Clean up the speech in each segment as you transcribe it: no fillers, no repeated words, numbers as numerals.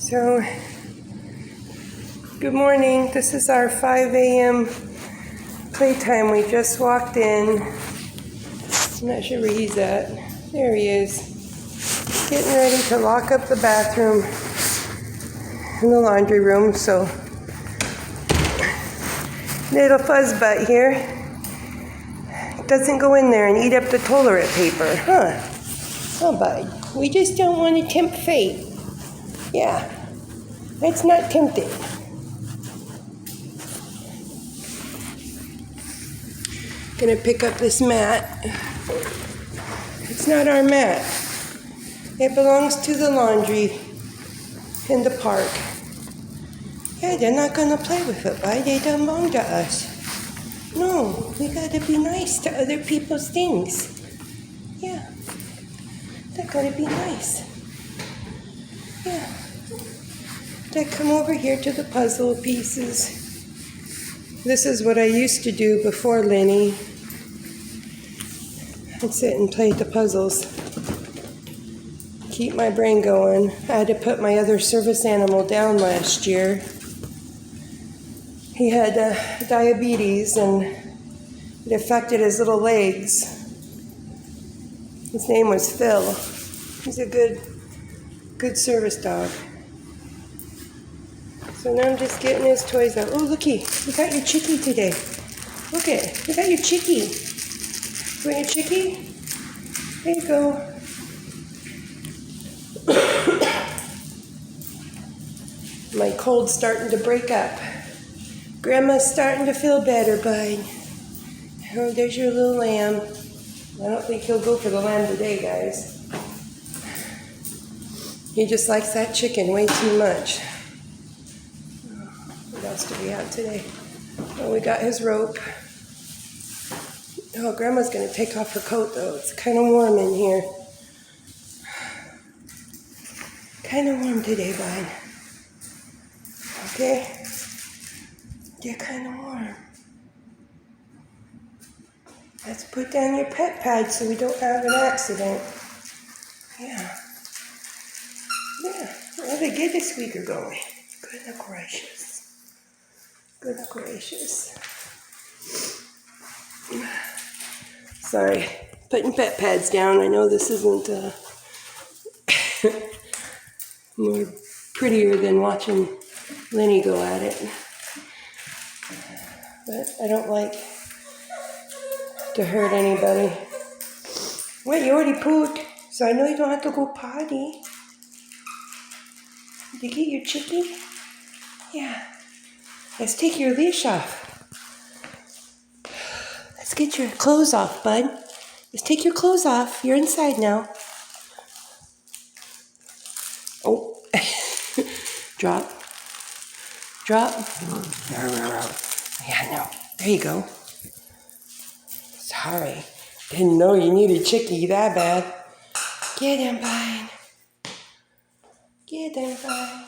So, good morning. This is our 5 a.m. playtime. We just walked in. I'm not sure where he's at. There he is. Getting ready to lock up the bathroom and the laundry room. So, little fuzzbutt here doesn't go in there and eat up the toilet paper, huh? Oh, bud. We just don't want to tempt fate. Yeah. Let's not tempt it. Gonna pick up this mat. It's not our mat. It belongs to the laundry in the park. Yeah, they're not gonna play with it, right? They don't belong to us. No, we gotta be nice to other people's things. Yeah, they gotta be nice. Yeah. They come over here to the puzzle pieces. This is what I used to do before Lenny. I'd sit and play the puzzles. Keep my brain going. I had to put my other service animal down last year. He had diabetes and it affected his little legs. His name was Phil. He's a good service dog. So now I'm just getting his toys out. Oh, looky, you got your chickie today. Look it, you got your chickie. You want your chickie? There you go. My cold's starting to break up. Grandma's starting to feel better, bud. Oh, there's your little lamb. I don't think he'll go for the lamb today, guys. He just likes that chicken way too much. What else do we have today? Oh, we got his rope. Oh, Grandma's going to take off her coat, though. It's kind of warm in here. Kind of warm today, bud. Okay? You're kind of warm. Let's put down your pet pad so we don't have an accident. Yeah. Yeah. Well, they get the squeaker going. Goodness gracious. Goodness gracious. Sorry. Putting pet pads down. I know this isn't more prettier than watching Lenny go at it. But I don't like to hurt anybody. Wait, you already pooped, so I know you don't have to go potty. Did you get your chickie? Yeah. Let's take your leash off. Let's get your clothes off, bud. Let's take your clothes off. You're inside now. Oh. Drop. Drop. Yeah, no. There you go. Sorry. Didn't know you needed chickie that bad. Get him, bud. Get him, bud.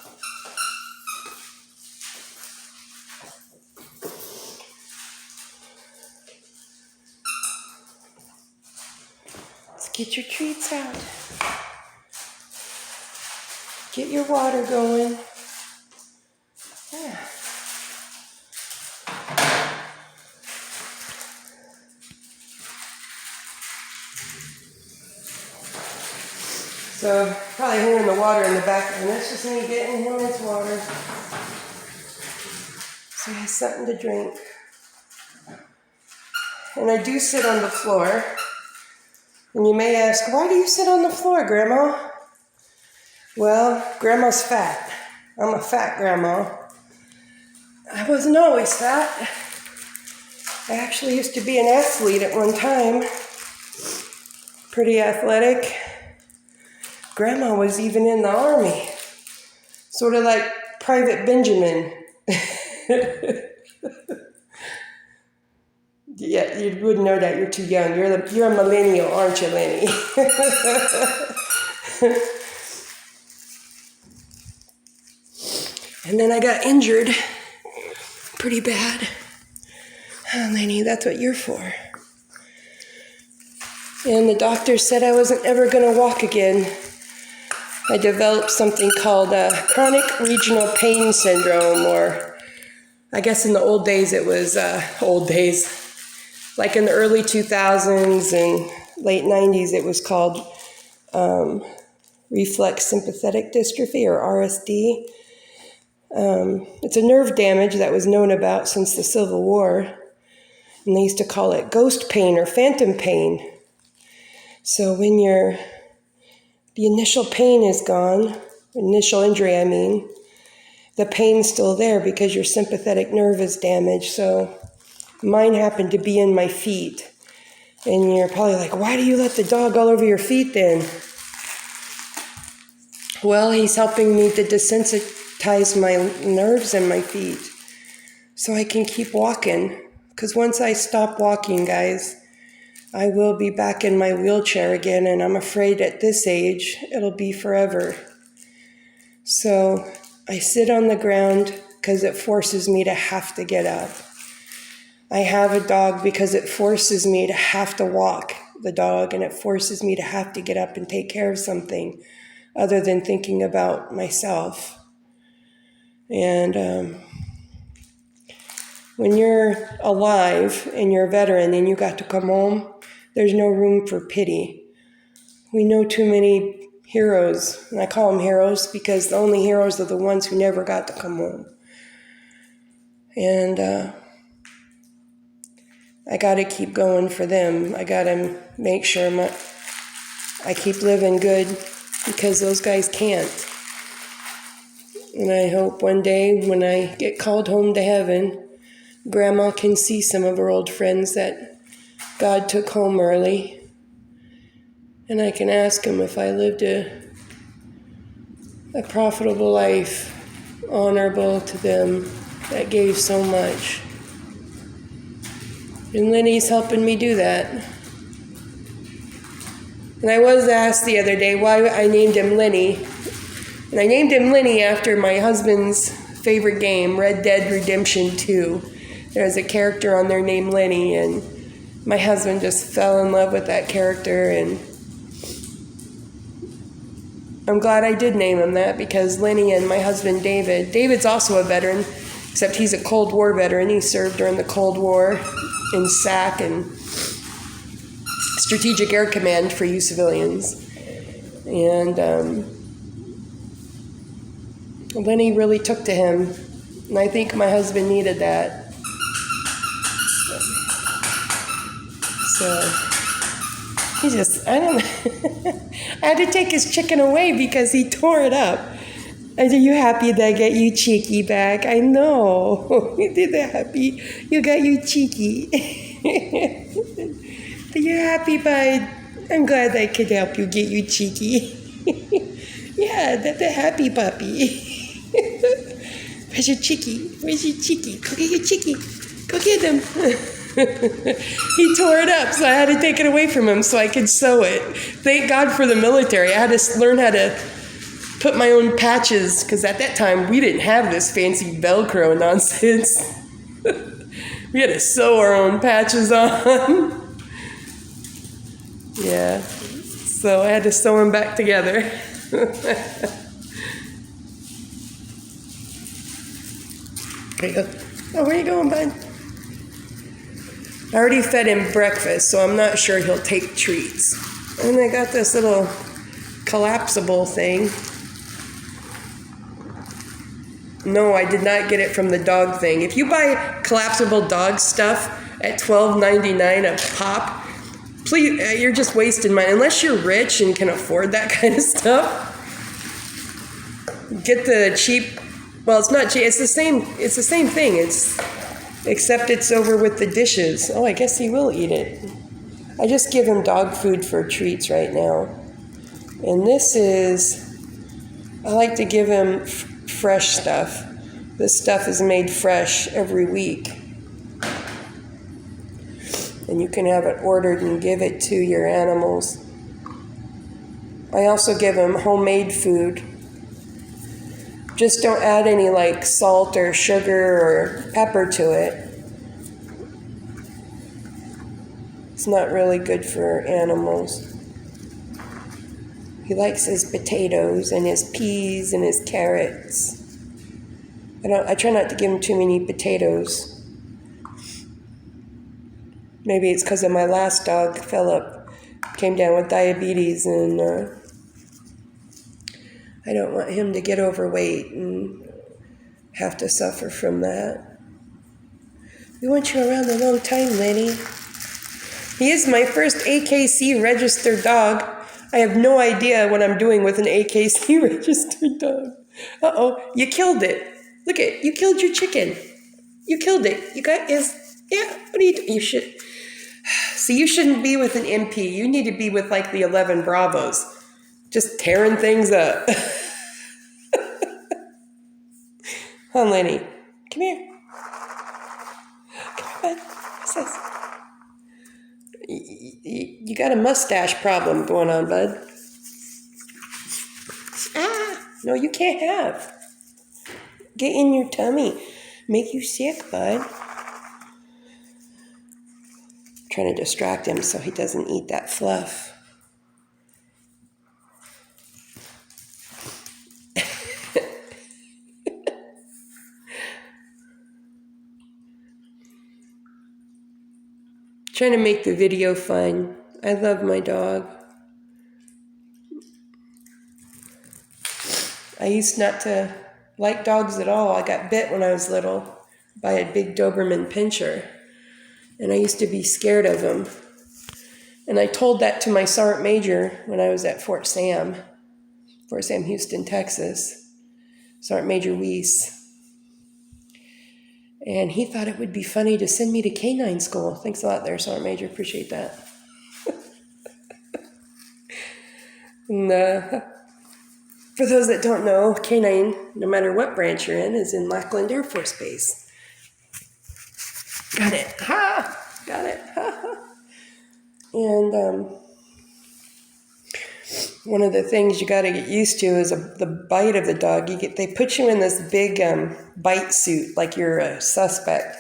Let's get your treats out. Get your water going. Yeah. So, probably hearing the water in the background. That's just me getting him his water. So he has something to drink. And I do sit on the floor. And you may ask, why do you sit on the floor, Grandma? Well, Grandma's fat. I'm a fat grandma. I wasn't always fat. I actually used to be an athlete at one time. Pretty athletic. Grandma was even in the army. Sort of like Private Benjamin. Yeah, you wouldn't know that. You're too young. You're a millennial, aren't you, Lenny? And then I got injured pretty bad. Oh, Lenny, that's what you're for. And the doctor said I wasn't ever going to walk again. I developed something called chronic regional pain syndrome, or I guess in the old days it was like in the early 2000s and late 90s it was called reflex sympathetic dystrophy, or RSD. It's a nerve damage that was known about since the Civil War, and they used to call it ghost pain or phantom pain. So when the initial pain is gone, initial injury I mean, the pain's still there because your sympathetic nerve is damaged. So mine happened to be in my feet. And you're probably like, why do you let the dog all over your feet then? Well, he's helping me to desensitize my nerves in my feet so I can keep walking. Because once I stop walking, guys, I will be back in my wheelchair again, and I'm afraid at this age it'll be forever. So I sit on the ground because it forces me to have to get up. I have a dog because it forces me to have to walk the dog, and it forces me to have to get up and take care of something other than thinking about myself. And when you're alive and you're a veteran and you got to come home, there's no room for pity. We know too many heroes, and I call them heroes because the only heroes are the ones who never got to come home. And I got to keep going for them. I got to make sure I keep living good because those guys can't. And I hope one day when I get called home to heaven, Grandma can see some of her old friends that God took home early. And I can ask him if I lived a profitable life, honorable to them, that gave so much. And Lenny's helping me do that. And I was asked the other day why I named him Lenny. And I named him Lenny after my husband's favorite game, Red Dead Redemption 2. There's a character on there named Lenny, and my husband just fell in love with that character, and I'm glad I did name him that because Lenny and my husband David's also a veteran, except he's a Cold War veteran. He served during the Cold War in SAC and Strategic Air Command for you civilians. And Lenny really took to him, and I think my husband needed that. So he just, I don't know. I had to take his chicken away because he tore it up. I said, you happy that I get you cheeky back? I know. You did that happy. You got you cheeky. You're happy, bud. I'm glad I could help you get you cheeky. Yeah, that's a happy puppy. Where's your cheeky? Where's your cheeky? Go get your cheeky. Go get him. He tore it up, so I had to take it away from him so I could sew it. Thank God for the military. I had to learn how to put my own patches, because at that time we didn't have this fancy Velcro nonsense. We had to sew our own patches on. Yeah, so I had to sew them back together. Oh, where are you going, bud? I already fed him breakfast, so I'm not sure he'll take treats. And I got this little collapsible thing. No, I did not get it from the dog thing. If you buy collapsible dog stuff at $12.99 a pop, please, you're just wasting money. Unless you're rich and can afford that kind of stuff. Get the cheap, well, it's not cheap, it's the same thing. Except it's over with the dishes. Oh, I guess he will eat it. I just give him dog food for treats right now. And this is, I like to give him fresh stuff. This stuff is made fresh every week. And you can have it ordered and give it to your animals. I also give him homemade food. Just don't add any like salt or sugar or pepper to it. It's not really good for animals. He likes his potatoes and his peas and his carrots. I try not to give him too many potatoes. Maybe it's because of my last dog, Philip, came down with diabetes, and I don't want him to get overweight and have to suffer from that. We want you around a long time, Lenny. He is my first AKC registered dog. I have no idea what I'm doing with an AKC registered dog. Uh-oh, you killed it. Look it, you killed your chicken. You killed it. You got what are you doing? You should. See, you shouldn't be with an MP. You need to be with like the 11 Bravos. Just tearing things up. Huh, Lenny? Come here. Come here, bud. What's this? You got a mustache problem going on, bud. No, you can't have. Get in your tummy. Make you sick, bud. Trying to distract him so he doesn't eat that fluff. Trying to make the video fun. I love my dog. I used not to like dogs at all. I got bit when I was little by a big Doberman Pinscher, and I used to be scared of him. And I told that to my Sergeant Major when I was at Fort Sam, Houston, Texas, Sergeant Major Weiss. And he thought it would be funny to send me to canine school. Thanks a lot there, Sergeant Major. Appreciate that. And for those that don't know, canine, no matter what branch you're in, is in Lackland Air Force Base. Got it. Ha! Got it. Ha! And one of the things you got to get used to is the bite of the dog. They put you in this big bite suit like you're a suspect,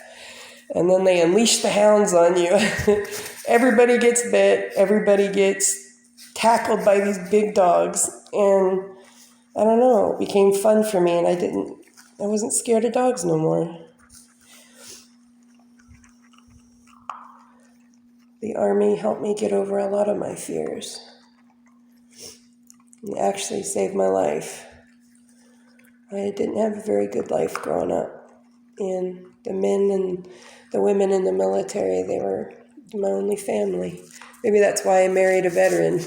and then they unleash the hounds on you. Everybody gets bit. Everybody gets tackled by these big dogs, and I don't know. It became fun for me, and I wasn't scared of dogs no more. The Army helped me get over a lot of my fears. It actually saved my life. I didn't have a very good life growing up. And the men and the women in the military, they were my only family. Maybe that's why I married a veteran.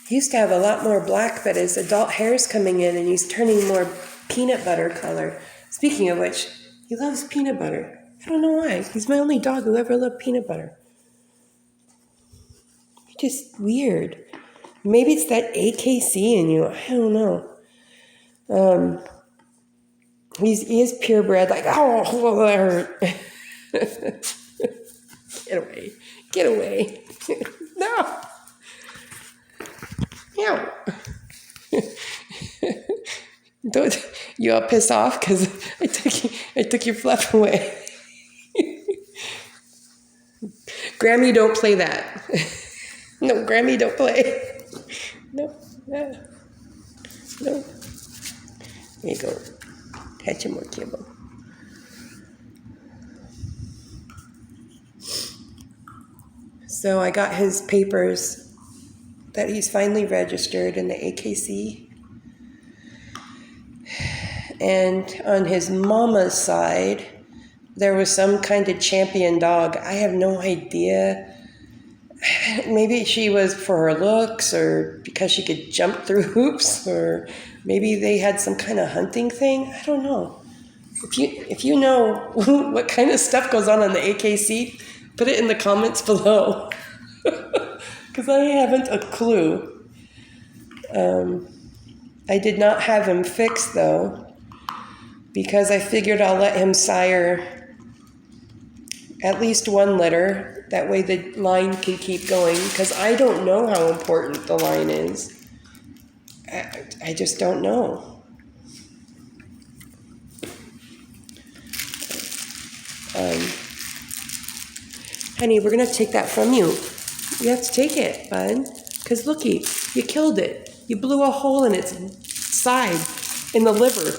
He used to have a lot more black, but his adult hair's coming in and he's turning more peanut butter color. Speaking of which, he loves peanut butter. I don't know why. He's my only dog who ever loved peanut butter. Just weird. Maybe it's that AKC in you. I don't know. He is purebred. Like, oh, that hurt. Get away. Get away. No. Meow. Don't you all pissed off because I took your fluff away. Grammy, don't play that. No, Grammy, don't play. No. No. There you go. Had some more kibble. So I got his papers that he's finally registered in the AKC. And on his mama's side, there was some kind of champion dog. I have no idea. Maybe she was for her looks or because she could jump through hoops, or maybe they had some kind of hunting thing. I don't know. If you know what kind of stuff goes on the AKC, put it in the comments below. Because I haven't a clue. I did not have him fixed though, because I figured I'll let him sire at least one litter. That way the line can keep going, because I don't know how important the line is. I just don't know. Honey, we're going to take that from you. You have to take it, bud. Because looky, you killed it. You blew a hole in its side, in the liver.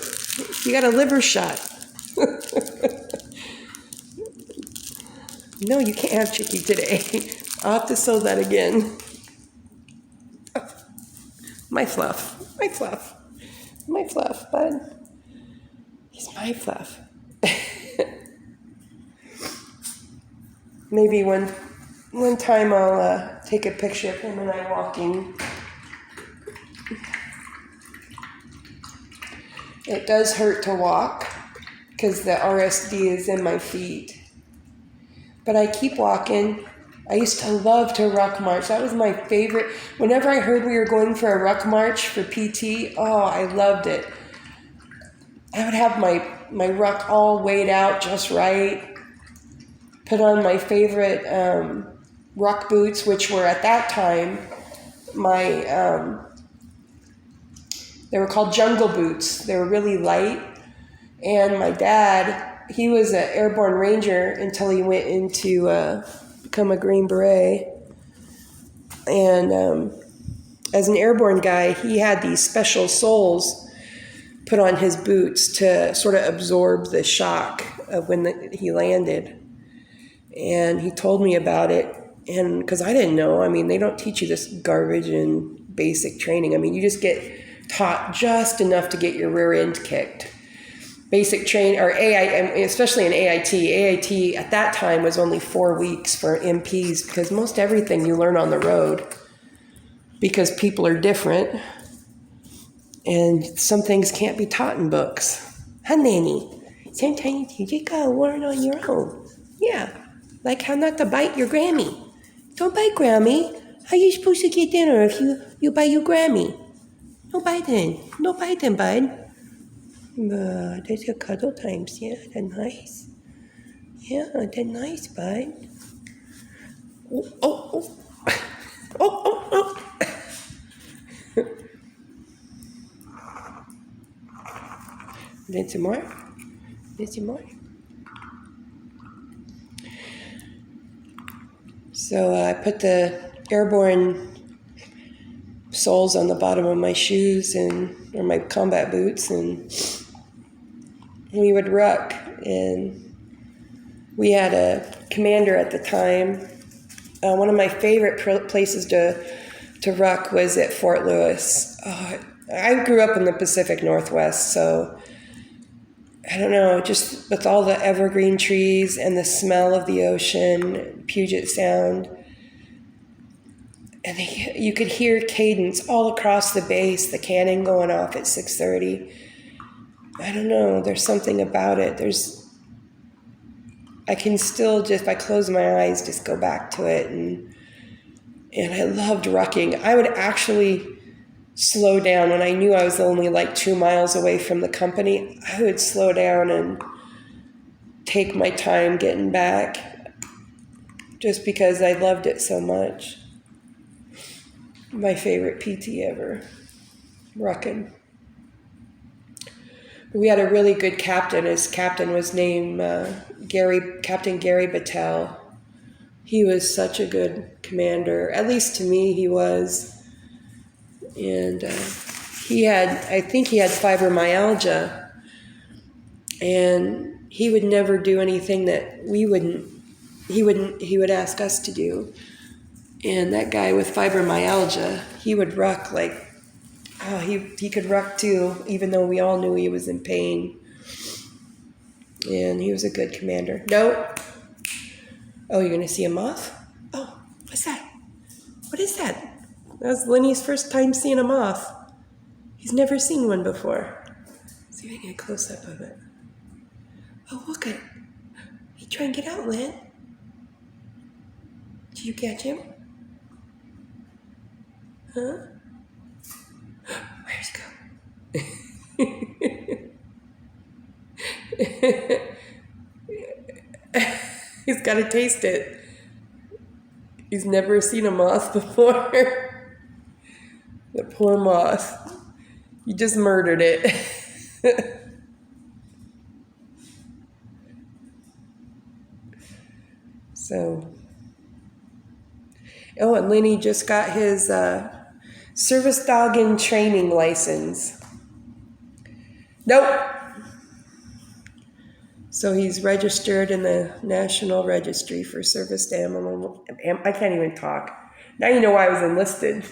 You got a liver shot. No, you can't have Chicky today. I'll have to sew that again. Oh, my fluff, my fluff, my fluff, bud. He's my fluff. Maybe one time I'll take a picture of him and I walking. It does hurt to walk because the RSD is in my feet. But I keep walking. I used to love to ruck march. That was my favorite. Whenever I heard we were going for a ruck march for PT, oh, I loved it. I would have my ruck all weighed out just right. Put on my favorite ruck boots, which were at that time they were called jungle boots. They were really light. And my dad, he was an airborne ranger until he went into become a Green Beret. And as an airborne guy, he had these special soles put on his boots to sort of absorb the shock of when he landed. And he told me about it, and because I didn't know, I mean, they don't teach you this garbage in basic training. I mean, you just get taught just enough to get your rear end kicked. Basic train, or AI, especially in AIT. AIT at that time was only 4 weeks for MPs because most everything you learn on the road because people are different and some things can't be taught in books. Huh, Lenny? Sometimes you just gotta learn on your own. Yeah. Like how not to bite your Grammy. Don't bite Grammy. How are you supposed to get dinner if you bite your Grammy? No biting. No biting, bud. There's a cuddle times. Yeah, they're nice. Yeah, they're nice, bud. Oh, oh, oh. Oh, oh, oh. Then some more. Then some more. So I put the airborne soles on the bottom of my shoes or my combat boots, and we would ruck. And we had a commander at the time. One of my favorite places to ruck was at Fort Lewis. I grew up in the Pacific Northwest, so I don't know, just with all the evergreen trees and the smell of the ocean, Puget Sound. And you could hear cadence all across the base, the cannon going off at 6:30. I don't know, there's something about it. I can still just, if I close my eyes, just go back to it. And I loved rucking. I would actually slow down when I knew I was only like 2 miles away from the company. I would slow down and take my time getting back just because I loved it so much. My favorite PT ever, rucking. We had a really good captain. His captain was named Captain Gary Battelle. He was such a good commander, at least to me he was. And I think he had fibromyalgia, and he would never do anything that he would ask us to do. And that guy with fibromyalgia, he would ruck he could ruck too, even though we all knew he was in pain. And he was a good commander. No. Oh, you're gonna see a moth? Oh, what's that? What is that? That was Lenny's first time seeing a moth. He's never seen one before. Let's see if I can get a close-up of it. Oh, look at. He trying to get out, Len. Did you catch him? Huh? Where's he go? He's got to taste it. He's never seen a moth before. The poor moth. You just murdered it. So Oh, and Lenny just got his service dog in training license. Nope. So he's registered in the National Registry for Service Animal. I can't even talk. Now you know why I was enlisted.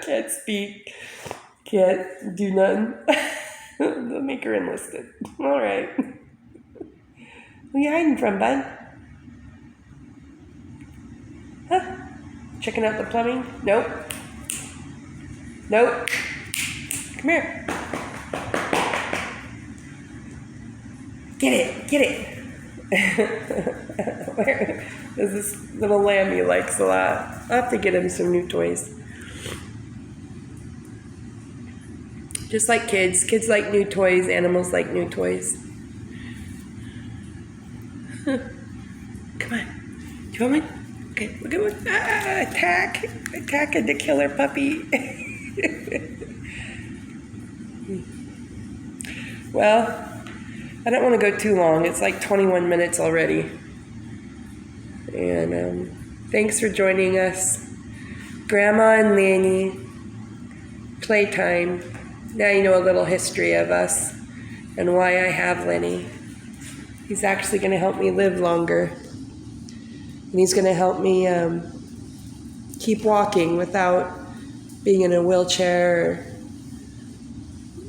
Can't speak. Can't do nothing. They'll make her enlisted. All right. Who you hiding from, bud? Huh? Checking out the plumbing? Nope. Nope. Come here. Get it. Get it. There's this little lamb he likes a lot. I'll have to get him some new toys. Just like kids. Kids like new toys. Animals like new toys. Come on. Do you want one? Okay, we're going. Attack. Attack the killer puppy. Well, I don't want to go too long. It's like 21 minutes already. And thanks for joining us. Grandma and Lenny. Playtime. Now you know a little history of us and why I have Lenny. He's actually going to help me live longer. And he's going to help me keep walking without being in a wheelchair or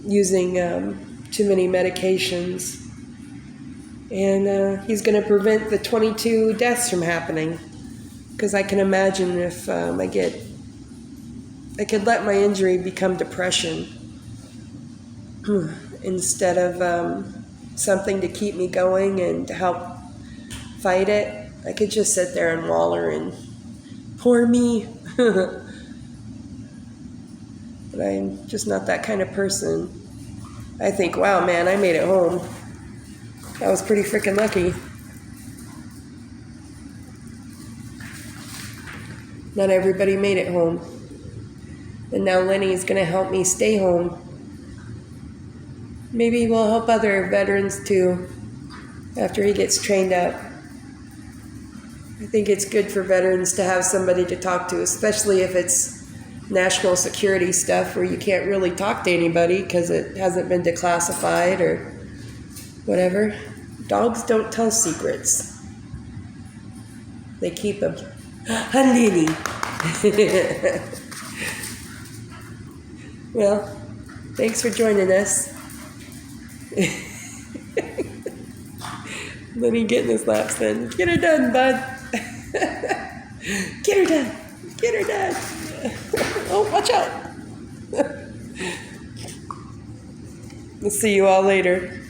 using too many medications. And he's going to prevent the 22 deaths from happening. Because I can imagine if I could let my injury become depression instead of something to keep me going and to help fight it. I could just sit there and waller and poor me. But I'm just not that kind of person. I think, wow, man, I made it home. I was pretty freaking lucky. Not everybody made it home. And now Lenny's going to help me stay home. Maybe we'll help other veterans too after he gets trained up. I think it's good for veterans to have somebody to talk to, especially if it's national security stuff where you can't really talk to anybody because it hasn't been declassified or whatever. Dogs don't tell secrets. They keep them. Lenny. Well, thanks for joining us. Lenny getting his laps in. Get her done, bud. Get her done. Get her done. Oh, watch out. We'll see you all later.